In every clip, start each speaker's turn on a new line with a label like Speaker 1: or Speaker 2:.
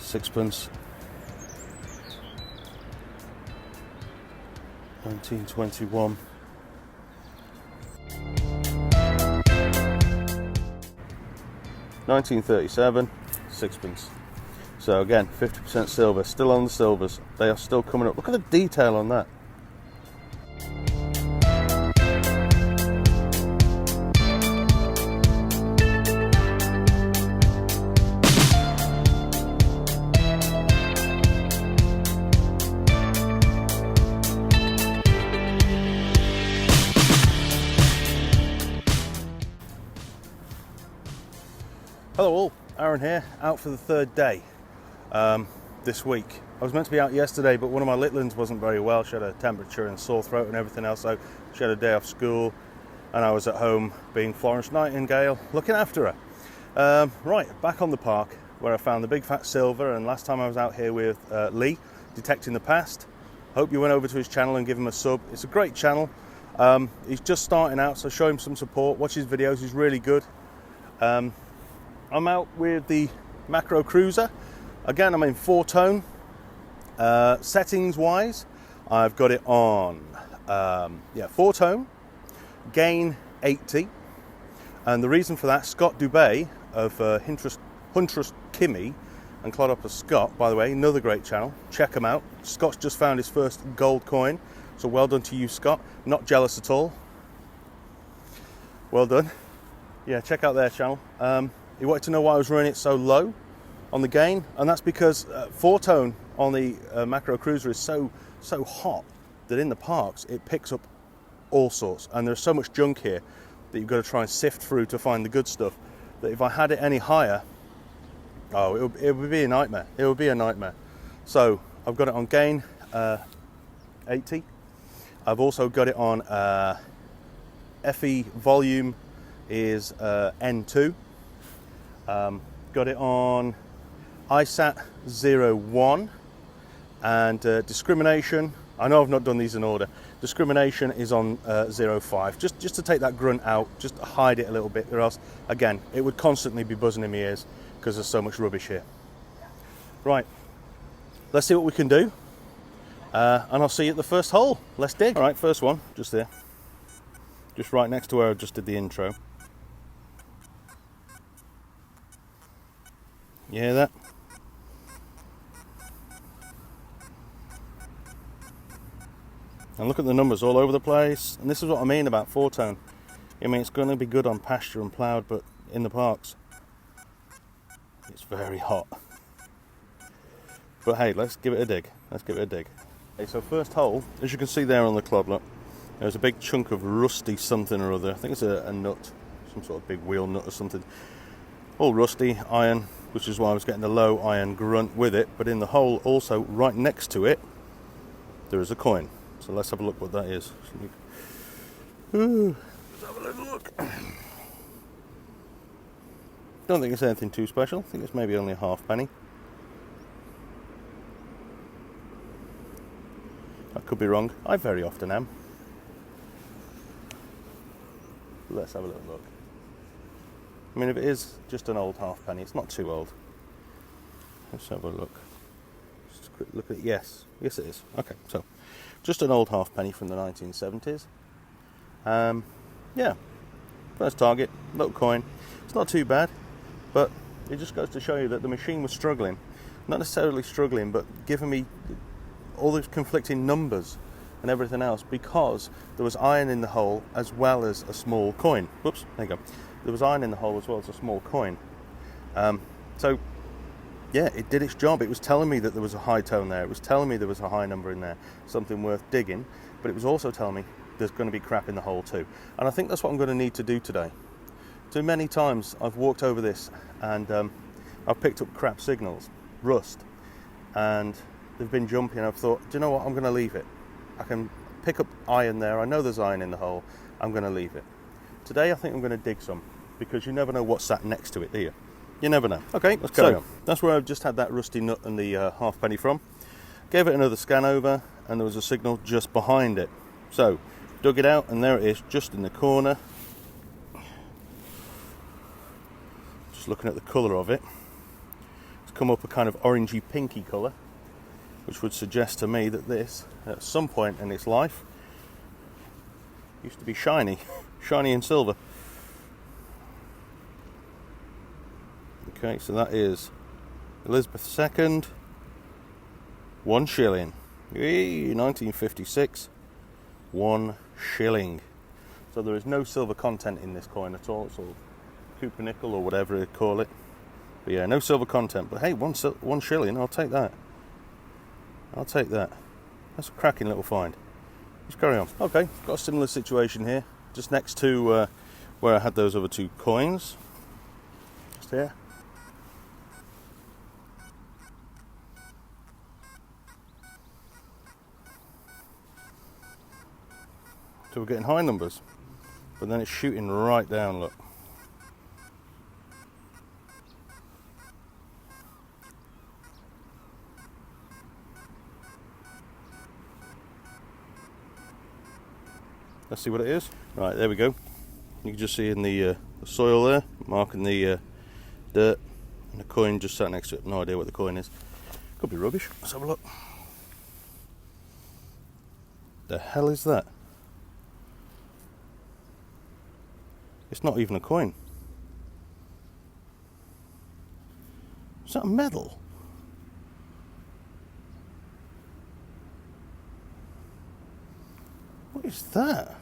Speaker 1: sixpence. 1921. 1937, sixpence. So again, 50% silver, still on the silvers. They are still coming up. Look at the detail on that. Hello all, Aaron here, out for the third day this week. I was meant to be out yesterday, but one of my little ones wasn't very well. She had a temperature and sore throat and everything else, so she had a day off school, and I was at home being Florence Nightingale, looking after her. Right, back on the park, where I found the big fat silver, and last time I was out here with Lee, Detecting the Past. Hope you went over to his channel and give him a sub. It's a great channel. He's just starting out, so show him some support, watch his videos, he's really good. I'm out with the Makro Kruzer. Again, I'm in 4-tone. Settings wise, I've got it on 4-tone, gain 80. And the reason for that, Scott Dubay of Huntress Kimmy and Clodhopper Scott, by the way, another great channel. Check him out. Scott's just found his first gold coin, so well done to you, Scott. Not jealous at all. Well done. Yeah, check out their channel. He wanted to know why I was running it so low on the gain, and that's because 4-tone on the Makro Kruzer is so hot that in the parks it picks up all sorts, and there's so much junk here that you've got to try and sift through to find the good stuff, that if I had it any higher, it would be a nightmare. It would be a nightmare. So I've got it on gain 80. I've also got it on FE volume is N2. Got it on ISAT 01, and discrimination, I know I've not done these in order, discrimination is on 05, just to take that grunt out, just to hide it a little bit, or else again it would constantly be buzzing in my ears because there's so much rubbish here. Right, let's see what we can do, and I'll see you at the first hole. Let's dig. Alright, first one, just there, just right next to where I just did the intro. You hear that? And look at the numbers all over the place. And this is what I mean about 4-tone. I mean, it's going to be good on pasture and ploughed, but in the parks, it's very hot. But hey, let's give it a dig. Let's give it a dig. Okay, so first hole, as you can see there on the clod, look, there's a big chunk of rusty something or other. I think it's a nut, some sort of big wheel nut or something. All rusty, iron, which is why I was getting the low iron grunt with it. But in the hole also, right next to it, there is a coin. So let's have a look what that is. Let's have a little look. Don't think it's anything too special. I think it's maybe only a halfpenny. I could be wrong. I very often am. Let's have a little look. I mean, if it is just an old halfpenny, it's not too old. Let's have a look. Just a quick look at it. Yes it is. Okay, so just an old halfpenny from the 1970s. Yeah, first target, little coin. It's not too bad, but it just goes to show you that the machine was struggling. Not necessarily struggling, but giving me all those conflicting numbers and everything else, because there was iron in the hole as well as a small coin. Whoops, there you go. There was iron in the hole as well as a small coin. So yeah, it did its job. It was telling me that there was a high tone there. It was telling me there was a high number in there, something worth digging. But it was also telling me there's going to be crap in the hole too. And I think that's what I'm going to need to do today. Too many times I've walked over this and I've picked up crap signals, rust, and they've been jumpy, and I've thought, do you know what, I'm going to leave it. I can pick up iron there. I know there's iron in the hole. I'm going to leave it. Today I think I'm going to dig some, because you never know what's sat next to it, do you? You never know. Okay, let's carry on. That's where I've just had that rusty nut and the halfpenny from. Gave it another scan over, and there was a signal just behind it. So, dug it out, and there it is, just in the corner. Just looking at the colour of it. It's come up a kind of orangey pinky colour, which would suggest to me that this, at some point in its life, used to be shiny, shiny and silver. Okay, so that is Elizabeth II, 1 shilling. 1956, 1 shilling. So there is no silver content in this coin at all. It's all copper nickel or whatever you call it. But yeah, no silver content. But hey, 1 shilling, I'll take that. I'll take that. That's a cracking little find. Let's carry on. Okay, got a similar situation here, just next to where I had those other 2 coins. Just here. So we're getting high numbers, but then it's shooting right down, look. Let's see what it is. Right, there we go. You can just see in the soil there, marking the dirt, and the coin just sat next to it. No idea what the coin is. Could be rubbish. Let's have a look. The hell is that? It's not even a coin. Is that a medal? What is that?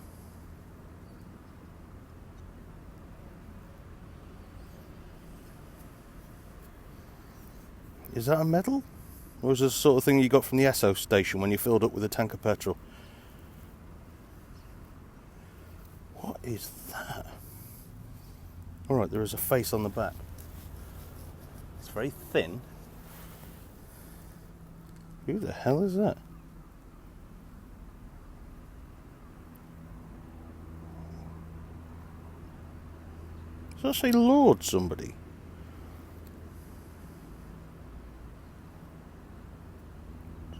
Speaker 1: Is that a medal? Or is this the sort of thing you got from the Esso station when you filled up with a tank of petrol? What is that? Alright, there is a face on the back. It's very thin. Who the hell is that? Does that say Lord somebody?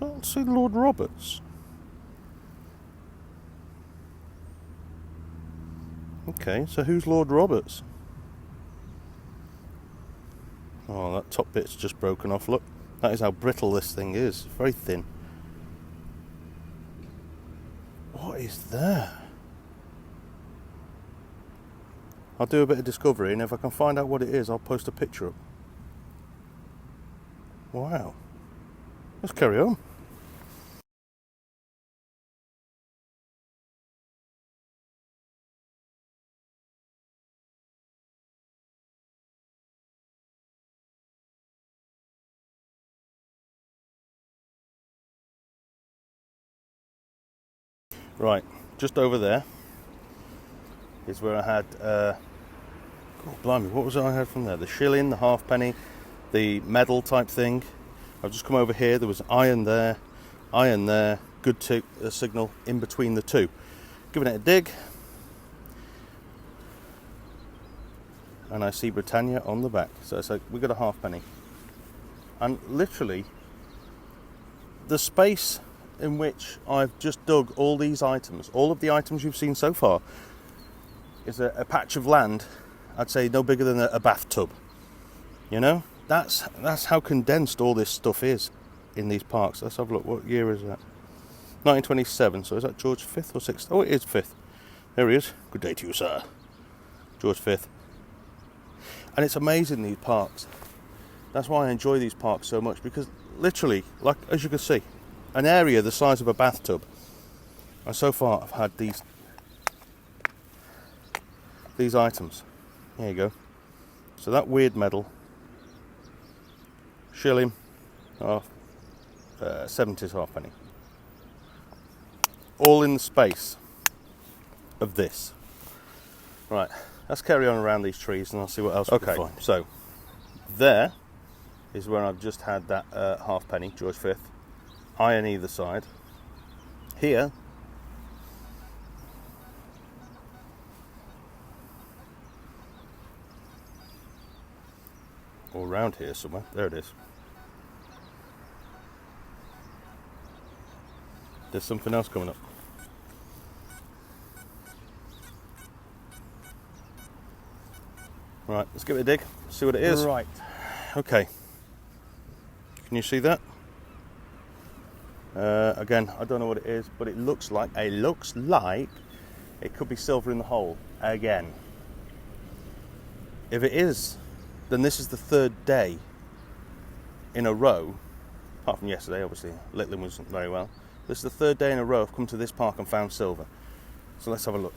Speaker 1: Does that say Lord Roberts? Okay, so who's Lord Roberts? Oh, that top bit's just broken off, look. That is how brittle this thing is. Very thin. What is that? I'll do a bit of discovery, and if I can find out what it is, I'll post a picture up. Wow. Let's carry on. Right, just over there is where I had, God blimey, what was it I had from there? The shilling, the halfpenny, the medal type thing. I've just come over here, there was iron there, good signal in between the 2. Giving it a dig, and I see Britannia on the back. So it's like, we got a halfpenny. And literally, the space in which I've just dug all these items, all of the items you've seen so far, is a patch of land, I'd say no bigger than a bathtub. You know, that's how condensed all this stuff is in these parks. Let's have a look. What year is that? 1927. So is that George V or 6th? Oh, it is 5th. There he is. Good day to you, sir. George V. And it's amazing, these parks. That's why I enjoy these parks so much, because literally, like as you can see, an area the size of a bathtub. And so far I've had these items. There you go. So that weird medal, shilling, 70s halfpenny. All in the space of this. Right, let's carry on around these trees and I'll see what else we can find. So there is where I've just had that halfpenny, George V. Iron either side. Here, or around here somewhere, there it is. There's something else coming up. Right, let's give it a dig, see what it is.
Speaker 2: Right.
Speaker 1: Okay, Can you see that? Again, I don't know what it is, but it looks like it could be silver in the hole again. If it is, then this is the third day in a row, apart from yesterday, obviously. Litland wasn't very well. This is the third day in a row I've come to this park and found silver. So let's have a look.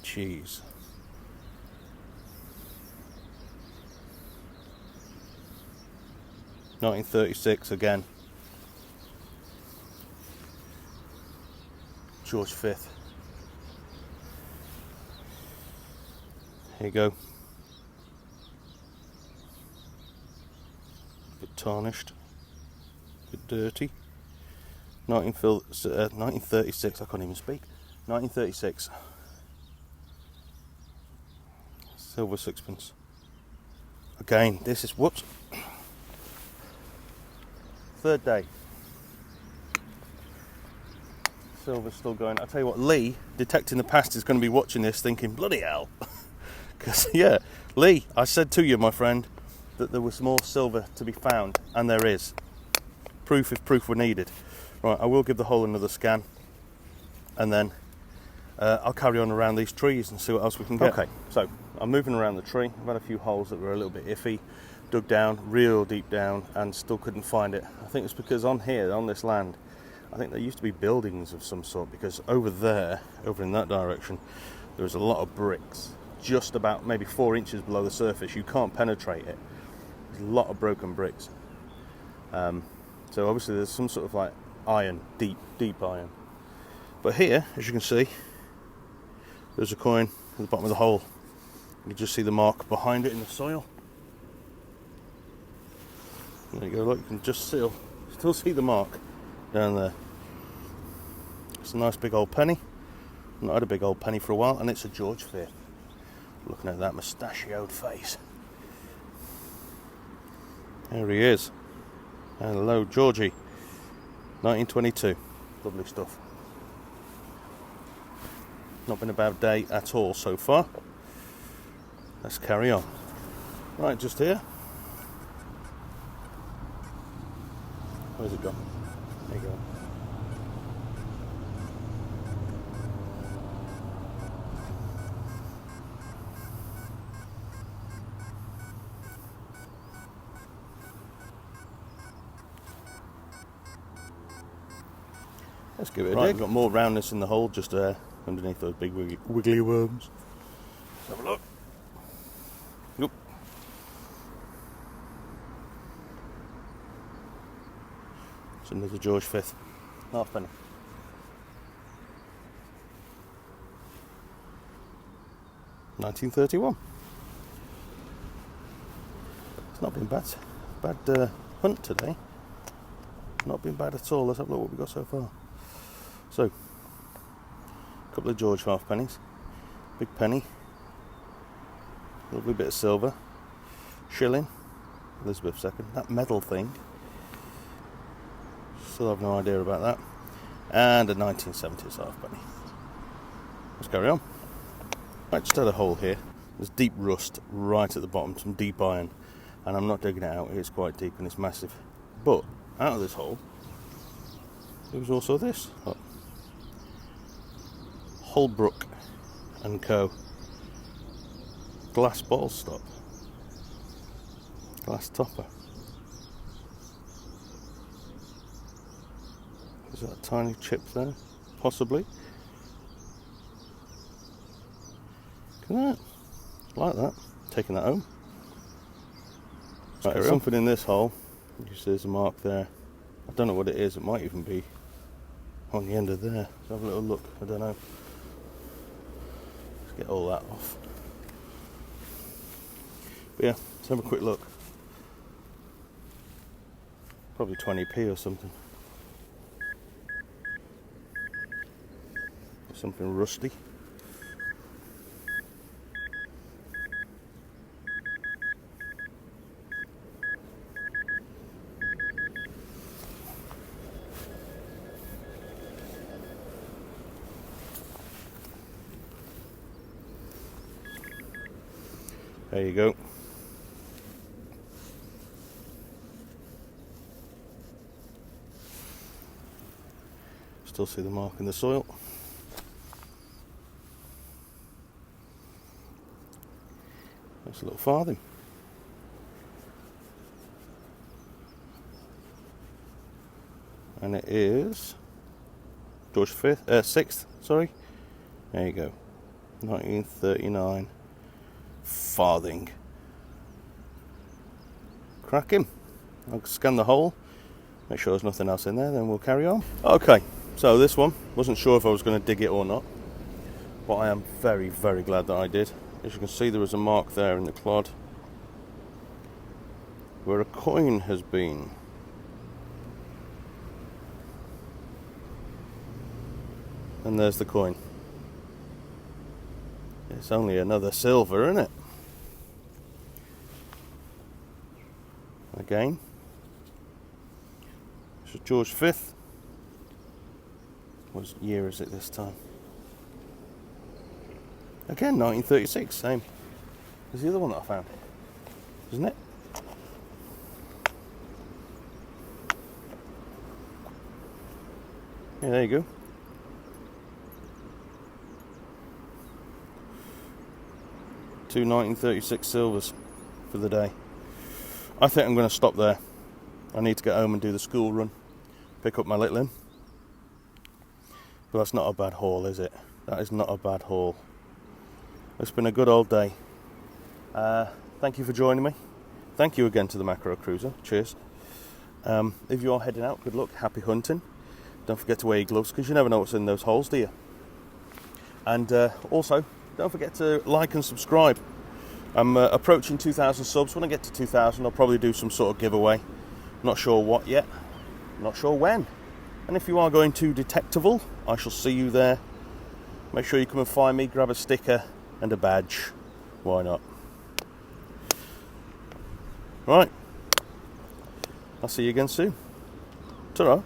Speaker 1: Jeez. (1936) again. George V. Here you go. A bit tarnished. A bit dirty. 1936, I can't even speak. 1936. Silver sixpence. Again, this is, whoops. Third day. Silver's still going. I'll tell you what, Lee, detecting the past, is going to be watching this thinking, bloody hell. Because, yeah, Lee, I said to you, my friend, that there was more silver to be found, and there is. Proof if proof were needed. Right, I will give the hole another scan, and then I'll carry on around these trees and see what else we can get. Okay, so I'm moving around the tree. I've had a few holes that were a little bit iffy, dug down, real deep down, and still couldn't find it. I think it's because on here, on this land, I think there used to be buildings of some sort, because over there, over in that direction, there was a lot of bricks, just about maybe 4 inches below the surface. You can't penetrate it. There's a lot of broken bricks. So obviously there's some sort of like iron, deep iron. But here, as you can see, there's a coin at the bottom of the hole. You just see the mark behind it in the soil. There you go, look, you can just still see the mark down there. It's a nice big old penny. I've not had a big old penny for a while, and it's a George V. Looking at that mustachioed face. There he is. Hello, Georgie. 1922. Lovely stuff. Not been a bad day at all so far. Let's carry on. Right, just here. Where's it gone? There you go. Let's give it a dig. We've got more roundness in the hole just there, underneath those big wiggly worms. Let's have a look. Yep. It's another George V. Halfpenny. (1931). It's not been bad hunt today. Not been bad at all. Let's have a look what we've got so far. So, a couple of George halfpennies, big penny, lovely bit of silver, shilling, Elizabeth II, that medal thing, still have no idea about that, and a 1970s halfpenny. Let's carry on. I just had a hole here. There's deep rust right at the bottom, some deep iron, and I'm not digging it out. It's quite deep and it's massive. But out of this hole, there was also this. Oh. Holbrook and Co. Glass ball stop. Glass topper. Is that a tiny chip there? Possibly. Look at that. Like that. Taking that home. Right, there's something in this hole. You see there's a mark there. I don't know what it is. It might even be on the end of there. Let's have a little look. I don't know. Let's get all that off. But yeah, let's have a quick look. Probably 20p or something. Something rusty. There you go. Still see the mark in the soil. That's a little farthing. And it is George 6th, sorry. There you go. 1939 farthing. Cracking. I'll scan the hole, make sure there's nothing else in there, then we'll carry on. Okay, so this one, wasn't sure if I was going to dig it or not, but I am very, very glad that I did. As you can see, there was a mark there in the clod where a coin has been. And there's the coin. It's only another silver, isn't it? Again, so George 5th. What year is it this time? Again, 1936, same as the other one that I found, isn't it? Yeah, there you go. Two 1936 silvers for the day. I think I'm going to stop there. I need to get home and do the school run, pick up my little one. But that's not a bad haul, is it? That is not a bad haul. It's been a good old day. Thank you for joining me. Thank you again to the Makro Kruzer. Cheers. If you are heading out, good luck. Happy hunting. Don't forget to wear your gloves, because you never know what's in those holes, do you? And also, don't forget to like and subscribe. I'm approaching 2,000 subs. When I get to 2,000, I'll probably do some sort of giveaway. Not sure what yet. Not sure when. And if you are going to Detectival, I shall see you there. Make sure you come and find me, grab a sticker and a badge. Why not? Right. I'll see you again soon. Ta-ra.